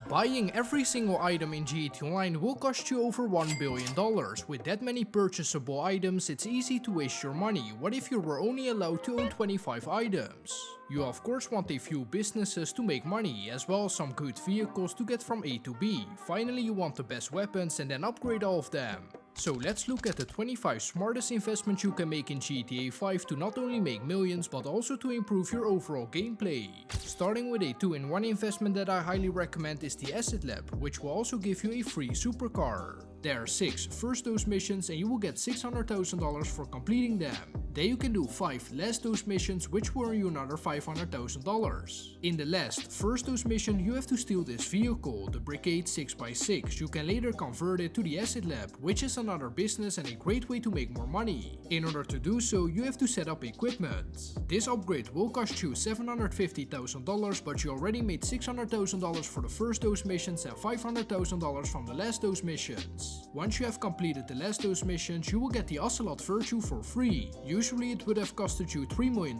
Buying every single item in GTA Online will cost you over $1 billion. With that many purchasable items, it's easy to waste your money. What if you were only allowed to own 25 items? You of course want a few businesses to make money, as well as some good vehicles to get from A to B. Finally, you want the best weapons and then upgrade all of them. So let's look at the 25 smartest investments you can make in GTA 5 to not only make millions but also to improve your overall gameplay. Starting with a 2-in-1 investment that I highly recommend is the Asset Lab, which will also give you a free supercar. There are 6 first dose missions and you will get $600,000 for completing them. Then you can do 5 last dose missions which will earn you another $500,000. In the last first dose mission you have to steal this vehicle, the Brigade 6x6. You can later convert it to the Asset Lab, which is another business and a great way to make more money. In order to do so you have to set up equipment. This upgrade will cost you $750,000 but you already made $600,000 for the first dose missions and $500,000 from the last dose missions. Once you have completed the last dose missions, you will get the Ocelot Virtue for free. Usually it would have costed you $3 million.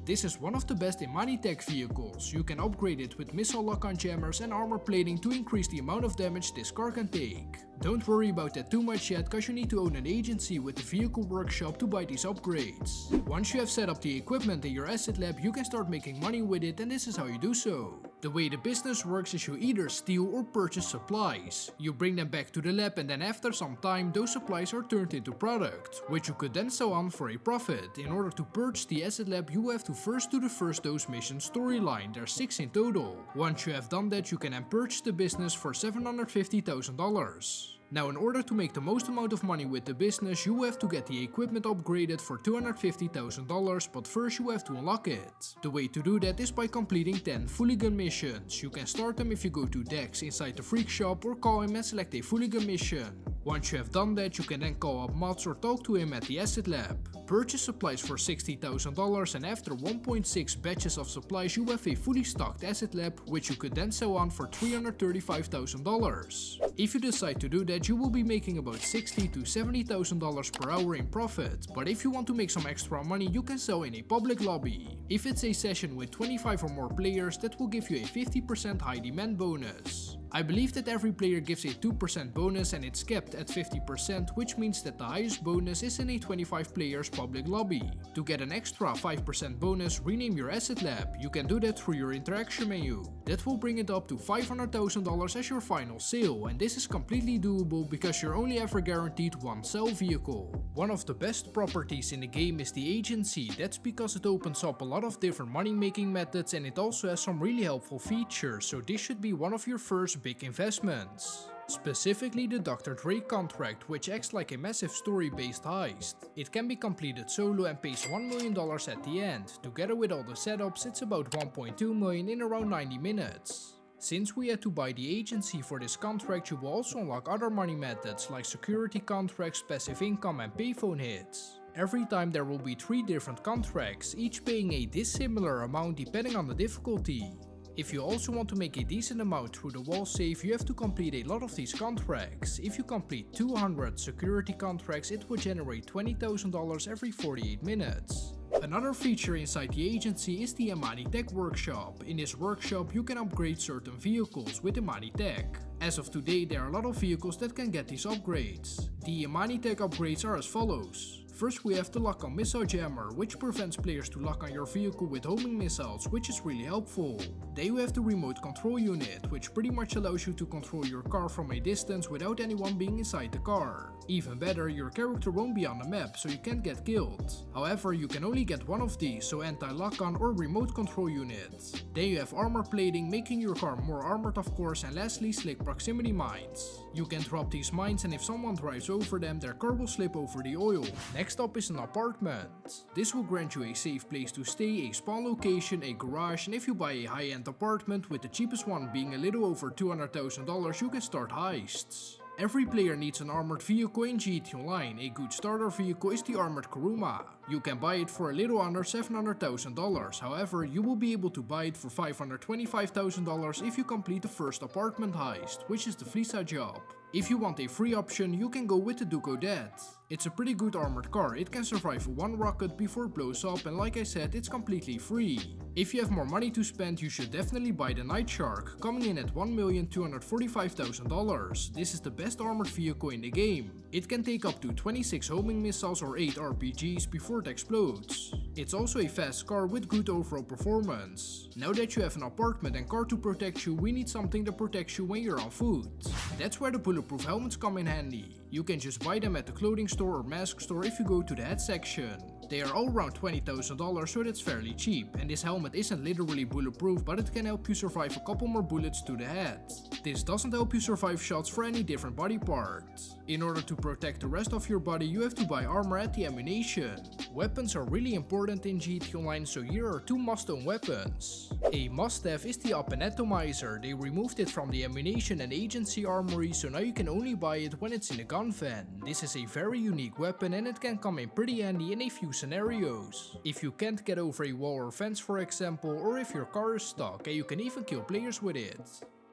This is one of the best Imani Tech vehicles. You can upgrade it with missile lock-on jammers and armor plating to increase the amount of damage this car can take. Don't worry about that too much yet, cause you need to own an agency with the vehicle workshop to buy these upgrades. Once you have set up the equipment in your Asset Lab, you can start making money with it, and this is how you do so. The way the business works is you either steal or purchase supplies. You bring them back to the lab and then after some time those supplies are turned into product, which you could then sell on for a profit. In order to purchase the Asset Lab you have to first do the first dose mission storyline, there are 6 in total. Once you have done that you can then purchase the business for $750,000. Now in order to make the most amount of money with the business you have to get the equipment upgraded for $250,000, but first you have to unlock it. The way to do that is by completing 10 fully gun missions. You can start them if you go to Dex inside the freak shop or call him and select a fully gun mission. Once you have done that you can then call up Mats or talk to him at the Asset Lab. Purchase supplies for $60,000 and after 1.6 batches of supplies you have a fully stocked Asset Lab which you could then sell on for $335,000. If you decide to do that you will be making about $60,000 to $70,000 per hour in profit, but if you want to make some extra money you can sell in a public lobby. If it's a session with 25 or more players that will give you a 50% high demand bonus. I believe that every player gives a 2% bonus and it's capped at 50%, which means that the highest bonus is in a 25 players public lobby. To get an extra 5% bonus, rename your Asset Lab. You can do that through your interaction menu. That will bring it up to $500,000 as your final sale, and this is completely doable because you're only ever guaranteed one sell vehicle. One of the best properties in the game is the agency. That's because it opens up a lot of different money making methods and it also has some really helpful features, so this should be one of your first big investments. Specifically the Dr. Dre contract, which acts like a massive story-based heist. It can be completed solo and pays $1 million at the end. Together with all the setups it's about $1.2 million in around 90 minutes. Since we had to buy the agency for this contract, you will also unlock other money methods like security contracts, passive income and payphone hits. Every time there will be 3 different contracts, each paying a dissimilar amount depending on the difficulty. If you also want to make a decent amount through the wall safe, you have to complete a lot of these contracts. If you complete 200 security contracts, it will generate $20,000 every 48 minutes. Another feature inside the agency is the Imani Tech workshop. In this workshop you can upgrade certain vehicles with Imani Tech. As of today there are a lot of vehicles that can get these upgrades. The Imani Tech upgrades are as follows. First we have the lock-on missile jammer, which prevents players to lock on your vehicle with homing missiles, which is really helpful. Then you have the remote control unit, which pretty much allows you to control your car from a distance without anyone being inside the car. Even better, your character won't be on the map, so you can't get killed. However, you can only get one of these, so anti-lock-on or remote control unit. Then you have armor plating, making your car more armored of course, and lastly slick proximity mines. You can drop these mines and if someone drives over them, their car will slip over the oil. Next up is an apartment. This will grant you a safe place to stay, a spawn location, a garage, and if you buy a high-end apartment, with the cheapest one being a little over $200,000, you can start heists. Every player needs an armored vehicle in GTA Online. A good starter vehicle is the armored Kuruma. You can buy it for a little under $700,000, however you will be able to buy it for $525,000 if you complete the first apartment heist, which is the Flisa job. If you want a free option, you can go with the Ducodet. It's a pretty good armored car, it can survive one rocket before it blows up, and like I said, it's completely free. If you have more money to spend, you should definitely buy the Night Shark, coming in at $1,245,000. This is the best armored vehicle in the game. It can take up to 26 homing missiles or 8 RPGs before it explodes. It's also a fast car with good overall performance. Now that you have an apartment and car to protect you, we need something that protects you when you're on foot. That's where the bulletproof helmets come in handy. You can just buy them at the clothing store or mask store if you go to the head section. They are all around $20,000, so that's fairly cheap, and this helmet isn't literally bulletproof, but it can help you survive a couple more bullets to the head. This doesn't help you survive shots for any different body part. In order to protect the rest of your body, you have to buy armor at the ammunition. Weapons are really important in GTA Online, so here are two must-own weapons. A must-have is the Up and Atomizer. They removed it from the ammunition and agency armory, so now you can only buy it when it's in a gun van. This is a very unique weapon and it can come in pretty handy in a few scenarios. If you can't get over a wall or fence, for example, or if your car is stuck, and you can even kill players with it.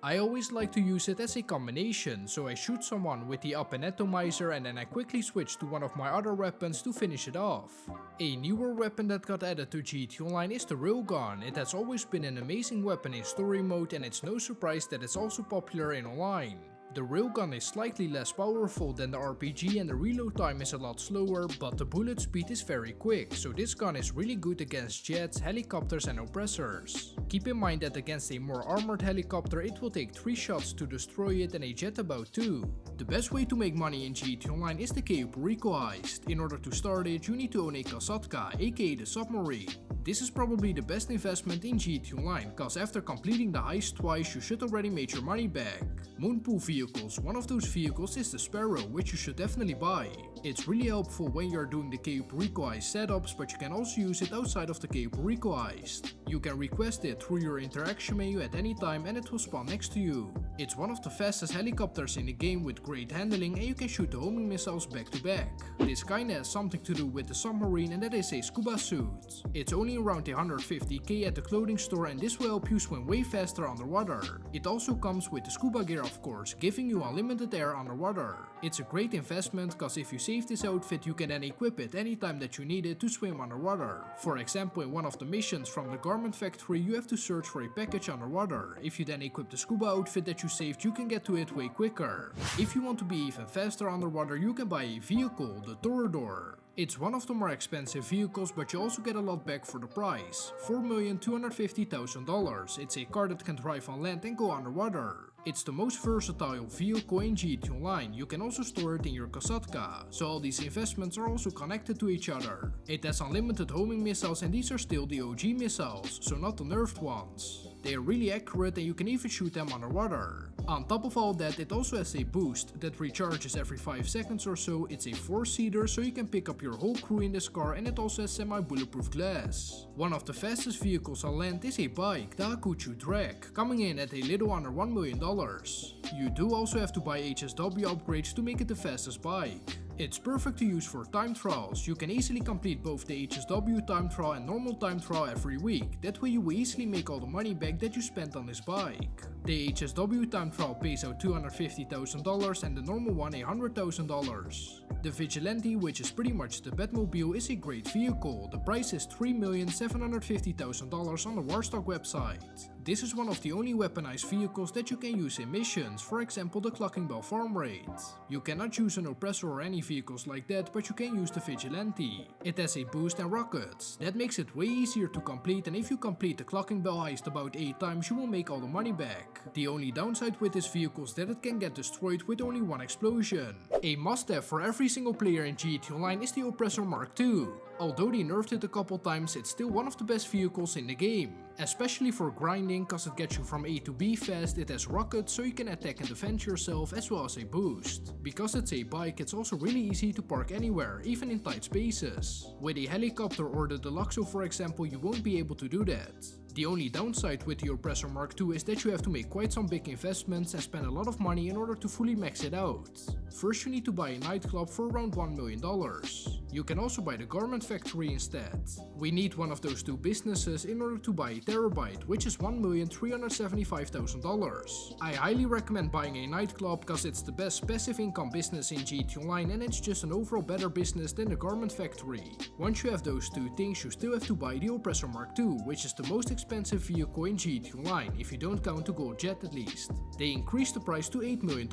I always like to use it as a combination, so I shoot someone with the Up and Atomizer and then I quickly switch to one of my other weapons to finish it off. A newer weapon that got added to GTA Online is the Railgun. It has always been an amazing weapon in story mode, and it's no surprise that it's also popular in online. The railgun is slightly less powerful than the RPG and the reload time is a lot slower, but the bullet speed is very quick, so this gun is really good against jets, helicopters and oppressors. Keep in mind that against a more armored helicopter it will take 3 shots to destroy it and a jet about 2. The best way to make money in GTA Online is the Cayo Perico heist. In order to start it, you need to own a Kasatka, aka the submarine. This is probably the best investment in GTA Online, cause after completing the heist twice you should already make your money back. Moonpool vehicles. One of those vehicles is the Sparrow, which you should definitely buy. It's really helpful when you are doing the Cayo Perico heist setups, but you can also use it outside of the Cayo Perico heist. You can request it through your interaction menu at any time and it will spawn next to you. It's one of the fastest helicopters in the game with great handling, and you can shoot the homing missiles back to back. This kinda has something to do with the submarine, and that is a scuba suit. It's only around 150k at the clothing store, and this will help you swim way faster underwater. It also comes with the scuba gear, of course, giving you unlimited air underwater. It's a great investment, cause if you save this outfit you can then equip it anytime that you need it to swim underwater. For example, in one of the missions from the garment factory you have to search for a package underwater. If you then equip the scuba outfit that you saved, you can get to it way quicker. If you want to be even faster underwater, you can buy a vehicle, the Toreador. It's one of the more expensive vehicles, but you also get a lot back for the price. $4,250,000. It's a car that can drive on land and go underwater. It's the most versatile vehicle in GTA Online. You can also store it in your Kasatka, so all these investments are also connected to each other. It has unlimited homing missiles, and these are still the OG missiles, so not the nerfed ones. They are really accurate and you can even shoot them underwater. On top of all that, it also has a boost that recharges every 5 seconds or so. It's a 4-seater, so you can pick up your whole crew in this car, and it also has semi-bulletproof glass. One of the fastest vehicles on land is a bike, the Hakuchu Drag, coming in at a little under $1 million. You do also have to buy HSW upgrades to make it the fastest bike. It's perfect to use for time trials. You can easily complete both the HSW time trial and normal time trial every week. That way you will easily make all the money back that you spent on this bike. The HSW time trial pays out $250,000 and the normal one $100,000. The Vigilante, which is pretty much the Batmobile, is a great vehicle. The price is $3,750,000 on the Warstock website. This is one of the only weaponized vehicles that you can use in missions, for example the Clucking Bell farm raid. You cannot use an oppressor or any vehicles like that, but you can use the Vigilante. It has a boost and rockets. That makes it way easier to complete, and if you complete the Clucking Bell heist about 8 times you will make all the money back. The only downside with this vehicle is that it can get destroyed with only 1 explosion. A must-have for every single player in GTA Online is the Oppressor Mark II. Although they nerfed it a couple times, it's still one of the best vehicles in the game. Especially for grinding, cause it gets you from A to B fast. It has rockets, so you can attack and defend yourself, as well as a boost. Because it's a bike, it's also really easy to park anywhere, even in tight spaces. With a helicopter or the Deluxo for example, you won't be able to do that. The only downside with the Oppressor Mark II is that you have to make quite some big investments and spend a lot of money in order to fully max it out. First you need to buy a nightclub for around $1 million. You can also buy the garment factory instead. We need one of those two businesses in order to buy a terabyte, which is $1,375,000. I highly recommend buying a nightclub because it's the best passive income business in GTA Online and it's just an overall better business than the garment factory. Once you have those two things, you still have to buy the Oppressor Mark II, which is the most expensive vehicle in GTA Online, if you don't count the gold jet at least. They increased the price to $8 million.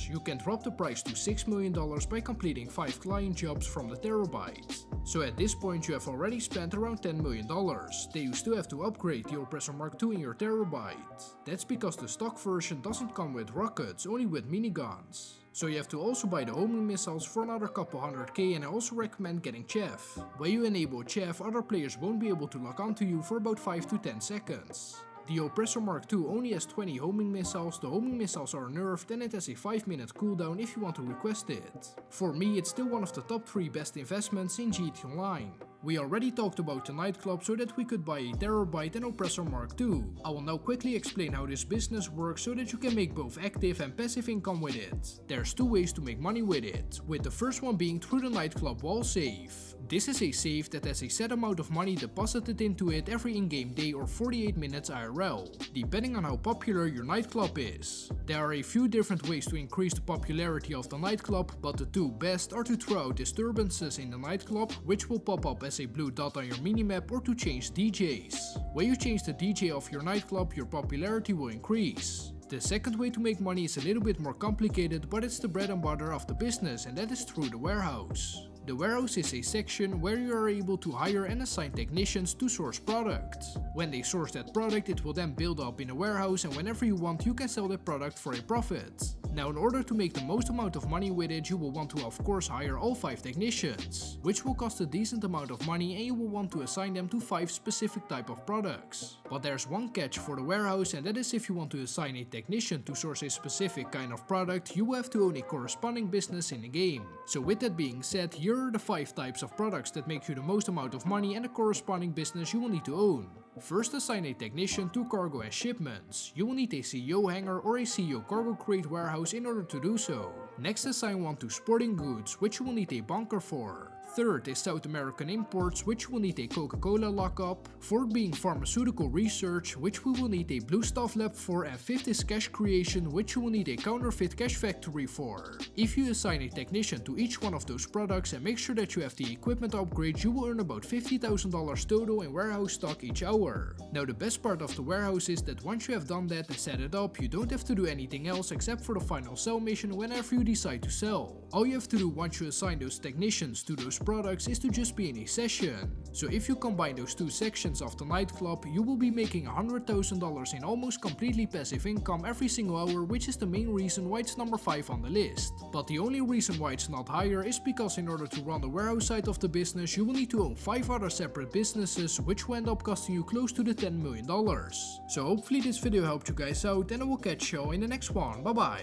You can drop the price to $6 million by completing 5 client jobs from the terabyte. So at this point you have already spent around $10 million. Then you still have to upgrade the Oppressor Mark II in your terabyte. That's because the stock version doesn't come with rockets, only with miniguns. So you have to also buy the homing missiles for another couple $100K, and I also recommend getting Chaff. When you enable Chaff, other players won't be able to lock onto you for about 5 to 10 seconds. The Oppressor Mark II only has 20 homing missiles. The homing missiles are nerfed and it has a 5-minute cooldown if you want to request it. For me it's still one of the top 3 best investments in GTA Online. We already talked about the nightclub so that we could buy a terabyte and Oppressor Mark II. I will now quickly explain how this business works so that you can make both active and passive income with it. There's 2 ways to make money with it, with the first one being through the nightclub wall save. This is a save that has a set amount of money deposited into it every in-game day or 48 minutes IRL, depending on how popular your nightclub is. There are a few different ways to increase the popularity of the nightclub, but the 2 best are to throw out disturbances in the nightclub, which will pop up as a blue dot on your minimap, or to change DJs. When you change the DJ of your nightclub, your popularity will increase. The second way to make money is a little bit more complicated, but it's the bread and butter of the business, and that is through the warehouse. The warehouse is a section where you are able to hire and assign technicians to source products. When they source that product, it will then build up in a warehouse, and whenever you want you can sell that product for a profit. Now in order to make the most amount of money with it, you will want to of course hire all 5 technicians, which will cost a decent amount of money, and you will want to assign them to 5 specific type of products. But there's one catch for the warehouse, and that is if you want to assign a technician to source a specific kind of product, you will have to own a corresponding business in the game. So with that being said, here are the 5 types of products that make you the most amount of money and the corresponding business you will need to own. First, assign a technician to cargo and shipments. You will need a CEO hangar or a CEO cargo crate warehouse in order to do so. Next, assign one to sporting goods, which you will need a bunker for. Third is South American imports, which will need a Coca-Cola lockup. Fourth being pharmaceutical research, which we will need a blue stuff lab for. And fifth is cash creation, which you will need a counterfeit cash factory for. If you assign a technician to each one of those products and make sure that you have the equipment upgrades, you will earn about $50,000 total in warehouse stock each hour. Now the best part of the warehouse is that once you have done that and set it up, you don't have to do anything else except for the final sell mission whenever you decide to sell. All you have to do once you assign those technicians to those products is to just be in a session. So if you combine those 2 sections of the nightclub, you will be making $100,000 in almost completely passive income every single hour, which is the main reason why it's number 5 on the list. But the only reason why it's not higher is because in order to run the warehouse side of the business, you will need to own 5 other separate businesses, which will end up costing you close to the $10 million. So hopefully this video helped you guys out, and I will catch you in the next one. Bye bye.